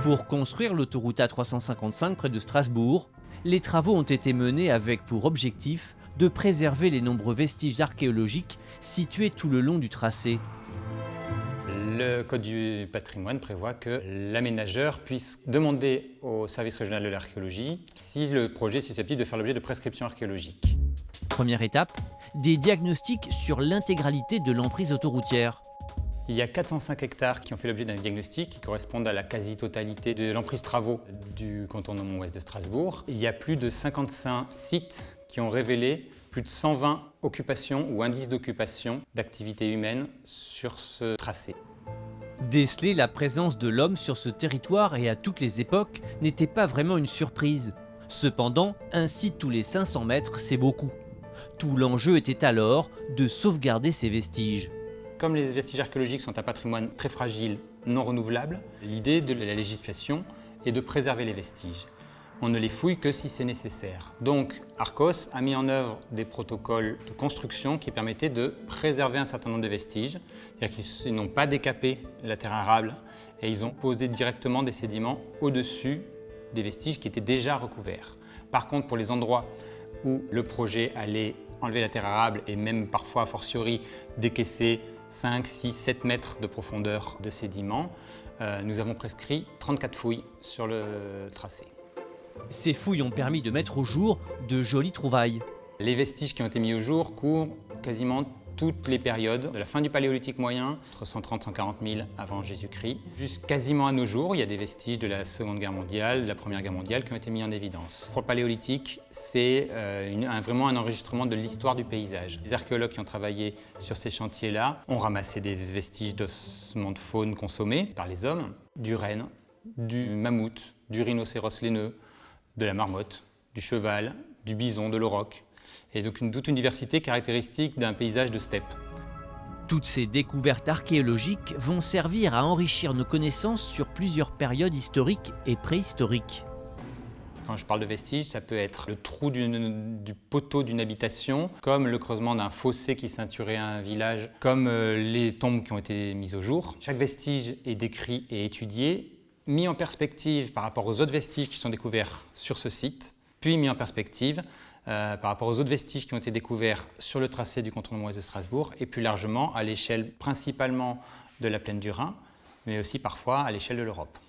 Pour construire l'autoroute A355 près de Strasbourg, les travaux ont été menés avec pour objectif de préserver les nombreux vestiges archéologiques situés tout le long du tracé. Le Code du patrimoine prévoit que l'aménageur puisse demander au service régional de l'archéologie si le projet est susceptible de faire l'objet de prescriptions archéologiques. Première étape, des diagnostics sur l'intégralité de l'emprise autoroutière. Il y a 405 hectares qui ont fait l'objet d'un diagnostic qui correspondent à la quasi-totalité de l'emprise travaux du contournement ouest de Strasbourg. Il y a plus de 55 sites qui ont révélé plus de 120 occupations ou indices d'occupation d'activités humaines sur ce tracé. Déceler la présence de l'homme sur ce territoire et à toutes les époques n'était pas vraiment une surprise. Cependant, un site tous les 500 mètres, c'est beaucoup. Tout l'enjeu était alors de sauvegarder ces vestiges. Comme les vestiges archéologiques sont un patrimoine très fragile, non renouvelable, l'idée de la législation est de préserver les vestiges. On ne les fouille que si c'est nécessaire. Donc Arcos a mis en œuvre des protocoles de construction qui permettaient de préserver un certain nombre de vestiges. C'est-à-dire qu'ils n'ont pas décapé la terre arable et ils ont posé directement des sédiments au-dessus des vestiges qui étaient déjà recouverts. Par contre, pour les endroits où le projet allait enlever la terre arable et même parfois a fortiori décaisser 5, 6, 7 mètres de profondeur de sédiments, nous avons prescrit 34 fouilles sur le tracé. Ces fouilles ont permis de mettre au jour de jolies trouvailles. Les vestiges qui ont été mis au jour couvrent quasiment toutes les périodes, de la fin du Paléolithique moyen, entre 130 et 140 000 avant Jésus-Christ, jusqu'à quasiment à nos jours. Il y a des vestiges de la Seconde Guerre mondiale, de la Première Guerre mondiale qui ont été mis en évidence. Pour le Paléolithique, c'est vraiment un enregistrement de l'histoire du paysage. Les archéologues qui ont travaillé sur ces chantiers-là ont ramassé des vestiges d'ossements de faune consommés par les hommes, du renne, du mammouth, du rhinocéros laineux, de la marmotte, du cheval, du bison, de l'auroch, et donc toute une diversité caractéristique d'un paysage de steppe. Toutes ces découvertes archéologiques vont servir à enrichir nos connaissances sur plusieurs périodes historiques et préhistoriques. Quand je parle de vestiges, ça peut être le trou du poteau d'une habitation, comme le creusement d'un fossé qui ceinturait un village, comme les tombes qui ont été mises au jour. Chaque vestige est décrit et étudié, mis en perspective par rapport aux autres vestiges qui sont découverts sur ce site, puis mis en perspective par rapport aux autres vestiges qui ont été découverts sur le tracé du contournement ouest de Strasbourg, et plus largement à l'échelle principalement de la plaine du Rhin, mais aussi parfois à l'échelle de l'Europe.